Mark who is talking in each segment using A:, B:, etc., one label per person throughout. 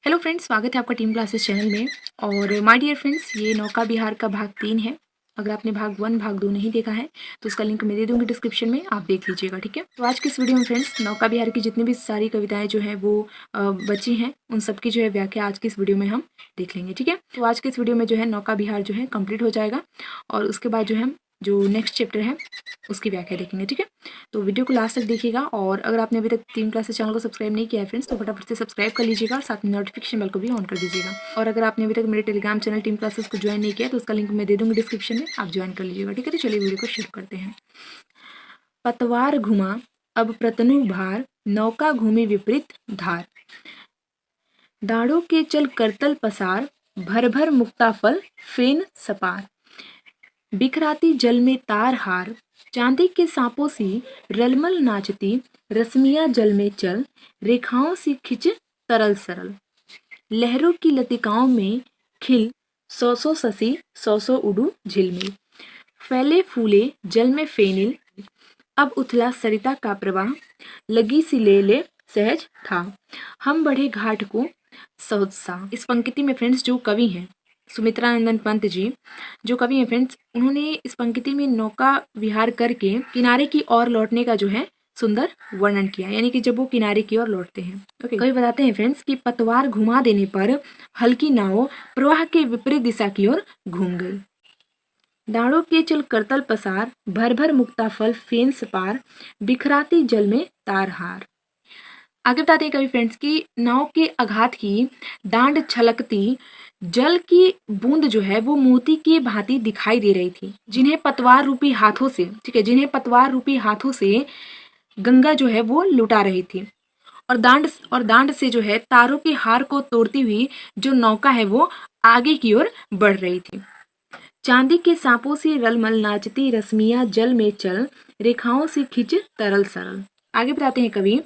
A: Hello friends, स्वागत है आपका टीम क्लासेस चैनल में। और माय डियर फ्रेंड्स, ये नौका विहार का भाग 3 है। अगर आपने भाग 1 भाग 2 नहीं देखा है तो उसका लिंक मैं दे दूंगी डिस्क्रिप्शन में, आप देख लीजिएगा। ठीक है, तो आज की इस वीडियो में फ्रेंड्स नौका विहार की जितनी भी सारी कविताएं जो है वो बची हैं, उन सबकी जो है व्याख्या आज की इस वीडियो में हम देख लेंगे। ठीक है, तो आज के इस वीडियो में जो है नौका विहार जो है कंप्लीट हो जाएगा और उसके बाद जो है जो नेक्स्ट चैप्टर है उसकी व्याख्या देखेंगे। ठीक है, तो वीडियो को लास्ट तक देखिएगा। और अगर आपने अभी तक टीम क्लासेस चैनल को सब्सक्राइब नहीं किया है फ्रेंड्स तो फटाफट से सब्सक्राइब कर लीजिएगा और साथ में नोटिफिकेशन बेल को भी ऑन कर दीजिएगा। और अगर आपने अभी तक मेरे टेलीग्राम चैनल टीम क्लासेस को ज्वाइन नहीं किया तो उसका लिंक मैं दे दूंगी डिस्क्रिप्शन में, आप ज्वाइन कर लीजिएगा। ठीक है, तो चलिए वीडियो को शुरू करते हैं। पतवार घुमा अब प्रतनु भार, नौका घूमी विपरीत धार। दाड़ों के चल करतल पसार, भर भर मुक्ता फल फेन सपार। बिखराती जल में तार हार, चांदी के सांपों सी रलमल नाचती। रश्मियां जल में चल, रेखाओं सी खिंच तरल सरल। लहरों की लतिकाओं में खिल, सौ सौ ससी सौ सौ उड़ू झिलमिल। फैले फूले जल में फेनिल, अब उथला सरिता का प्रवाह। लगी सी ले ले सहज था, हम बढ़े घाट को सहोत्साह। इस पंक्ति में फ्रेंड्स जो कवि हैं सुमित्रा नंदन पंत जी, जो कवि हैं फ्रेंड्स, उन्होंने इस पंक्ति में नौका विहार करके किनारे की ओर लौटने का जो है सुंदर वर्णन किया, यानी कि जब वो किनारे की ओर लौटते हैं। ओके, कवि बताते हैं फ्रेंड्स कि पतवार घुमा देने पर हल्की नाव प्रवाह के विपरीत दिशा की ओर घूम गई। दाड़ों के चल करतल पसार, भर भर मुक्ता फल फेन सपार। बिखराती जल में तार हार। आगे बताते हैं कवि फ्रेंड्स की नाव के आघात की डांड छलकती जल की बूंद जो है वो मोती की भांति दिखाई दे रही थी, जिन्हें पतवार रूपी हाथों से, ठीक है, जिन्हें पतवार रूपी हाथों से गंगा जो है वो लुटा रही थी। और दांड से जो है तारों के हार को तोड़ती हुई जो नौका है वो आगे की ओर बढ़ रही थी। चांदी के सांपों से रलमल नाचती रश्मियां जल में चल, रेखाओं से खिंच तरल सरल। आगे बताते हैं कवि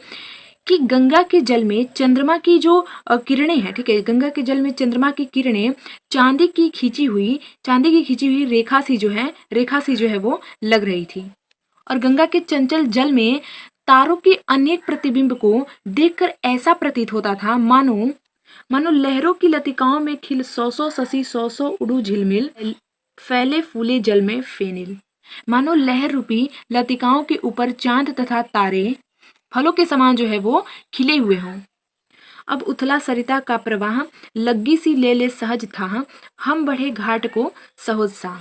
A: कि गंगा के जल में चंद्रमा की जो किरणें हैं, ठीक है, गंगा के जल में चंद्रमा की किरणें चांदी की खींची हुई रेखा सी जो है वो लग रही थी। और गंगा के चंचल जल में तारों के अनेक प्रतिबिंब को देखकर ऐसा प्रतीत होता था मानो लहरों की लतिकाओं में खिल सौ सौ ससी सौ सौ उड़ू झिलमिल। फैले फूले जल में फेनिल, मानो लहर रूपी लतिकाओं के ऊपर चांद तथा तारे फलों के समान जो है वो खिले हुए हों। अब उथला सरिता का प्रवाह, लग्गी सी ले ले सहज था, हम बढ़े घाट को सहोत्साह।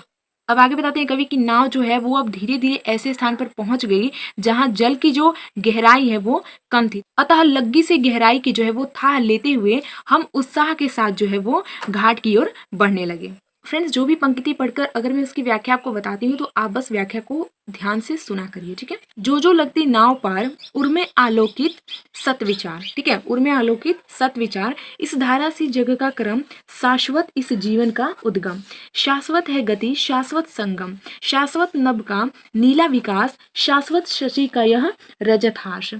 A: अब आगे बताते हैं कवि की नाव जो है वो अब धीरे धीरे ऐसे स्थान पर पहुंच गई जहां जल की जो गहराई है वो कम थी, अतः लग्गी से गहराई की जो है वो थाह लेते हुए हम उत्साह के साथ जो है वो घाट की ओर बढ़ने लगे। फ्रेंड्स, जो भी पंक्ति पढ़कर अगर मैं उसकी व्याख्या आपको बताती हूँ तो आप बस व्याख्या को ध्यान से सुना करिए। ठीक है, जो लगती नाव पार, उर्मे आलोकित सतविचार। ठीक है, उर्मे आलोकित सतविचार, इस धारा से जग का क्रम, शाश्वत इस जीवन का उद्गम। शाश्वत है गति, शाश्वत संगम, शाश्वत नभ का नीला विकास, शाश्वत शशि का यह रजतहास।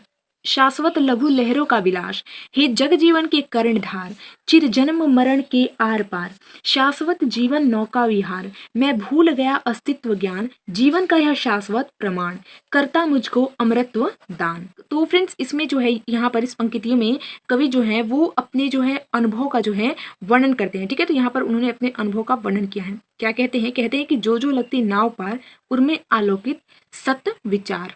A: शाश्वत लघु लहरों का विलास, हे जग जीवन के कर्णधार, चिर जन्म मरण के आर पार। शाश्वत जीवन नौका विहार, मैं भूल गया अस्तित्व ज्ञान, जीवन का यह शाश्वत प्रमाण, करता मुझको अमृतत्व दान। तो फ्रेंड्स, इसमें जो है यहाँ पर इस पंक्तियों में कवि जो है वो अपने जो है अनुभव का जो है वर्णन करते हैं। ठीक है, तो यहाँ पर उन्होंने अपने अनुभव का वर्णन किया है। क्या कहते हैं कि जो लगती नाव पार, उनमें आलोकित सत विचार।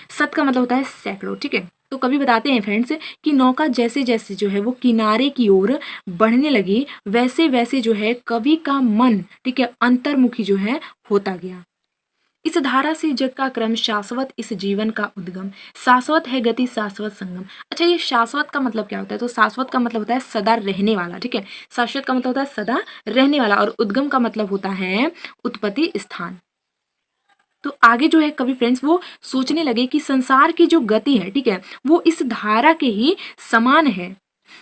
A: सत का मतलब होता है सैकड़ों। ठीक है, तो कवि बताते हैं फ्रेंड्स कि नौका जैसे जैसे जो है वो किनारे की ओर बढ़ने लगी वैसे वैसे जो है कवि का मन, ठीक है, अंतर्मुखी जो है होता गया। इस धारा से जग का क्रम, शाश्वत इस जीवन का उद्गम, शाश्वत है गति शाश्वत संगम। अच्छा, ये शाश्वत का मतलब क्या होता है? तो शाश्वत का मतलब होता है सदा रहने वाला। ठीक है, शाश्वत का मतलब होता है सदा रहने वाला और उद्गम का मतलब होता है उत्पत्ति स्थान। तो आगे जो है कवि फ्रेंड्स वो सोचने लगे कि संसार की जो गति है, ठीक है, वो इस धारा के ही समान है।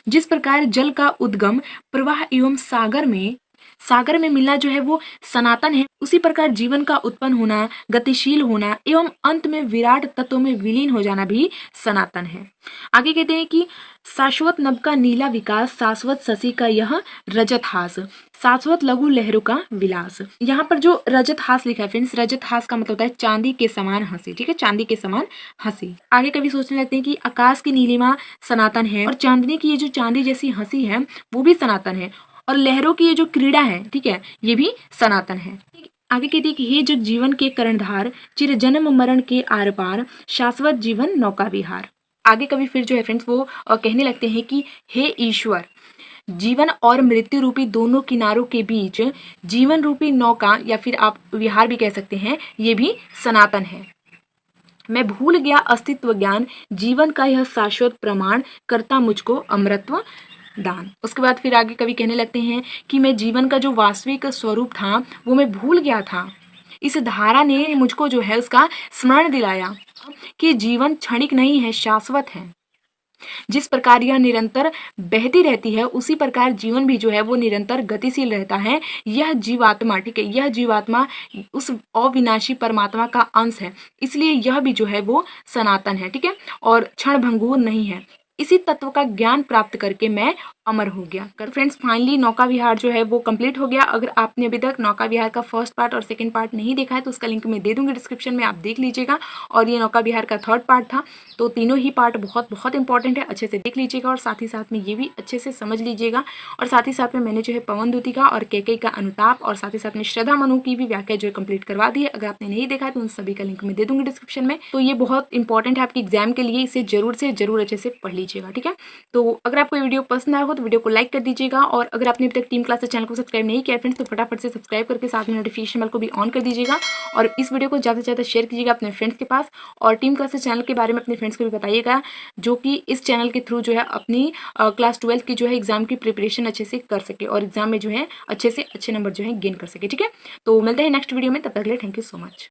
A: जिस प्रकार जल का उद्गम प्रवाह एवं सागर में सागर में मिलना जो है वो सनातन है, उसी प्रकार जीवन का उत्पन्न होना, गतिशील होना एवं अंत में विराट तत्व में विलीन हो जाना भी सनातन है। आगे कहते हैं कि शाश्वत नभ का नीला विकास, शाश्वत शशि का यह रजत हास, शाश्वत लघु लहरों का विलास। यहाँ पर जो रजत हास लिखा है फ्रेंड्स, रजत हास का मतलब होता है चांदी के समान हंसी, ठीक है, चांदी के समान हंसी। आगे कभी सोचने लगते हैं कि आकाश की नीलिमा सनातन है और चांदनी की ये जो चांदी जैसी हंसी है वो भी सनातन है, और लहरों की ये जो क्रीड़ा है, ठीक है, ये भी सनातन है। आगे कहती है कि हे जग जीवन के कर्णधार, चिर जन्म मरण के आर पार, शाश्वत जीवन नौका विहार। आगे कभी फिर जो है फ्रेंड्स वो कहने लगते हैं कि हे ईश्वर, जीवन और मृत्यु रूपी दोनों किनारों के बीच जीवन रूपी नौका या फिर आप विहार भी कह सकते हैं, ये भी सनातन है। मैं भूल गया अस्तित्व ज्ञान, जीवन का यह शाश्वत प्रमाण, करता मुझको अमृतत्व दान। उसके बाद फिर आगे कवि कहने लगते हैं कि मैं जीवन का जो वास्तविक स्वरूप था वो मैं भूल गया था, इस धारा ने मुझको जो है उसका स्मरण दिलाया कि जीवन क्षणिक नहीं है, शाश्वत है। जिस प्रकार यह निरंतर बहती रहती है उसी प्रकार जीवन भी जो है वो निरंतर गतिशील रहता है। यह जीवात्मा, ठीक है, यह जीवात्मा उस अविनाशी परमात्मा का अंश है, इसलिए यह भी जो है वो सनातन है, ठीक है, और क्षण भंगुर नहीं है। इसी तत्व का ज्ञान प्राप्त करके मैं अमर हो गया। फ्रेंड्स फाइनली नौका विहार जो है वो कंप्लीट हो गया। अगर आपने अभी तक नौका विहार का फर्स्ट पार्ट और सेकंड पार्ट नहीं देखा है तो उसका लिंक मैं दे दूंगी डिस्क्रिप्शन में, आप देख लीजिएगा। और ये नौका विहार का थर्ड पार्ट था, तो तीनों ही पार्ट बहुत बहुत इंपॉर्टेंट है, अच्छे से देख लीजिएगा और साथ ही साथ में ये भी अच्छे से समझ लीजिएगा। और साथ ही साथ में मैंने जो है पवन द्युति का और कैकेयी का अनुताप और साथ ही साथ में श्रद्धा मनु की भी व्याख्या जो है कंप्लीट करवा दी है। अगर आपने नहीं देखा है तो उन सभी का लिंक मैं दे दूंगी डिस्क्रिप्शन में। तो ये बहुत इंपॉर्टेंट है आपके एग्जाम के लिए, इसे जरूर से जरूर अच्छे से पढ़ लीजिएगा, ठीक है। तो अगर आपको वीडियो पसंद आया हो तो वीडियो को लाइक कर दीजिएगा, और अगर आपने अभी तक टीम क्लासेस चैनल को सब्सक्राइब नहीं किया फ्रेंड्स तो फटाफट से सब्सक्राइब करके साथ में नोटिफिकेशन बेल को भी ऑन कर दीजिएगा, और इस वीडियो को ज़्यादा से ज़्यादा शेयर कीजिएगा अपने फ्रेंड्स के पास। और टीम क्लासेस चैनल के बारे में अपने फ्रेंड्स को भी बताइएगा, जो कि इस चैनल के थ्रू जो है अपनी क्लास 12 की जो है एग्जाम की प्रिपरेशन अच्छे से कर सके और एग्जाम में जो है अच्छे से अच्छे नंबर जो है गेन कर सके, ठीक है। तो मिलते हैं नेक्स्ट वीडियो में, तब तक के लिए थैंक यू सो मच।